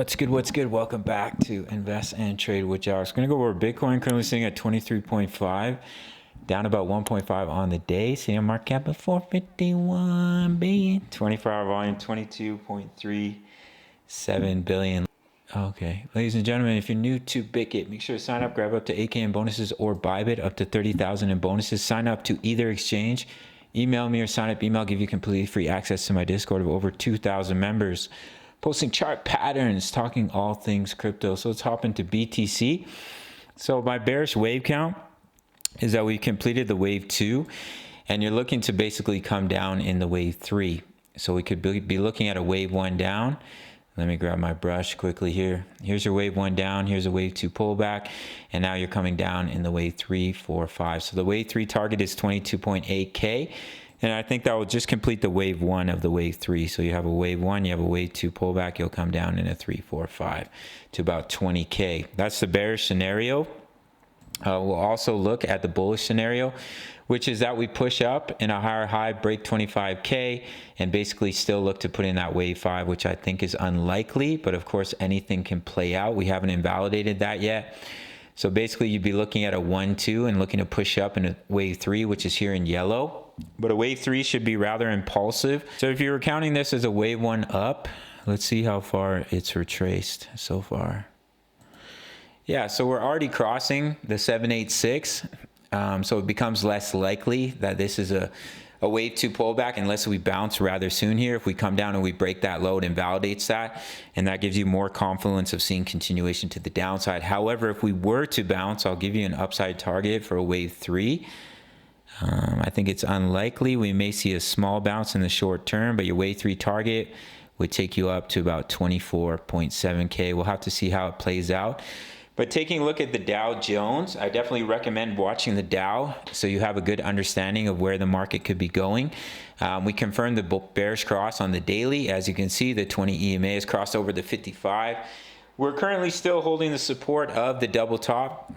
What's good? What's good? Welcome back to Invest and Trade with Josh. Going to go over Bitcoin, currently sitting at 23.5, down about 1.5 on the day. Seeing a market cap of 451 billion. 24-hour volume 22.37 billion. Okay, ladies and gentlemen, if you're new to Bitkit, make sure to sign up, grab up to 8K in bonuses, or Bybit up to 30,000 in bonuses. Sign up to either exchange. Email me or sign up email, give you completely free access to my Discord of over 2,000 members. Posting chart patterns, talking all things crypto. So let's hop into BTC. So my bearish wave count is that we completed the wave 2, and you're looking to basically come down in the wave 3. So we could be looking at a wave 1 down. Let me grab my brush quickly here. Here's your wave 1 down. Here's a wave 2 pullback. And now you're coming down in the wave 3, 4, 5. So the wave 3 target is 22.8K. And I think that will just complete the wave 1 of the wave 3. So you have a wave 1, you have a wave 2 pullback. You'll come down in a 3, 4, 5 to about 20K. That's the bearish scenario. We'll also look at the bullish scenario, which is that we push up in a higher high, break 25K, and basically still look to put in that wave 5, which I think is unlikely. But of course, anything can play out. We haven't invalidated that yet. So basically, you'd be looking at a 1, 2 and looking to push up in a wave 3, which is here in yellow. But a wave 3 should be rather impulsive. So if you were counting this as a wave 1 up, let's see how far it's retraced so far. Yeah, so we're already crossing the 786. So it becomes less likely that this is a wave 2 pullback unless we bounce rather soon here. If we come down and we break that low, it invalidates that, and that gives you more confidence of seeing continuation to the downside. However, if we were to bounce, I'll give you an upside target for a wave 3. I think it's unlikely. We may see a small bounce in the short term, but your wave 3 target would take you up to about 24.7K. We'll have to see how it plays out. But taking a look at the Dow Jones, I definitely recommend watching the Dow so you have a good understanding of where the market could be going. We confirmed the bearish cross on the daily. As you can see, the 20 EMA has crossed over the 55. We're currently still holding the support of the double top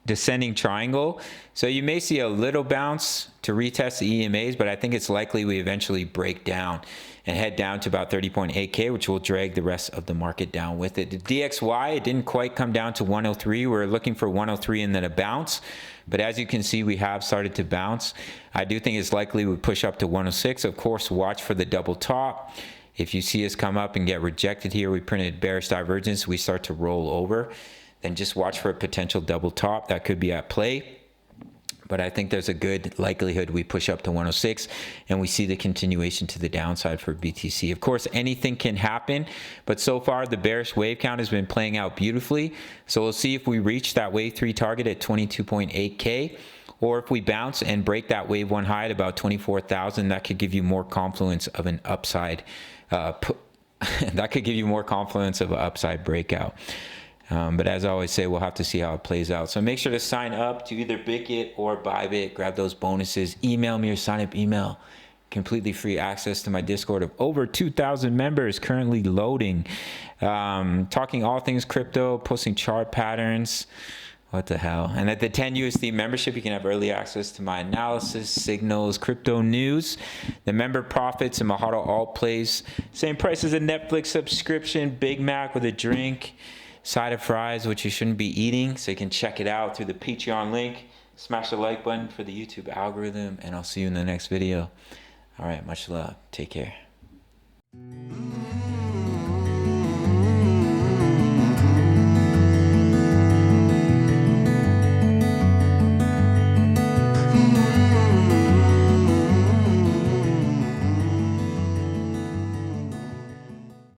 descending triangle. So you may see a little bounce to retest the EMAs, but I think it's likely we eventually break down and head down to about 30.8K, which will drag the rest of the market down with it. The DXY, it didn't quite come down to 103. We're looking for 103 and then a bounce. But as you can see, we have started to bounce. I do think it's likely we push up to 106. Of course, watch for the double top. If you see us come up and get rejected here, we printed bearish divergence, we start to roll over. Then just watch for a potential double top that could be at play. But I think there's a good likelihood we push up to 106 and we see the continuation to the downside for BTC. Of course, anything can happen, but so far the bearish wave count has been playing out beautifully. So we'll see if we reach that wave 3 target at 22.8K, or if we bounce and break that wave 1 high at about 24,000, that could give you more confluence of an upside. That could give you more confluence of an upside breakout. But as I always say, we'll have to see how it plays out. So make sure to sign up to either Bitkit or Bybit. Grab those bonuses. Email me or sign up email. Completely free access to my Discord of over 2,000 members currently loading. Talking all things crypto, posting chart patterns. What the hell? And at the 10 USD membership, you can have early access to my analysis, signals, crypto news, the member profits, and Mahalo alt plays. Same price as a Netflix subscription, Big Mac with a drink. Side of fries, which you shouldn't be eating, so you can check it out through the Patreon link. Smash the like button for the YouTube algorithm, and I'll see you in the next video. All right, much love. Take care.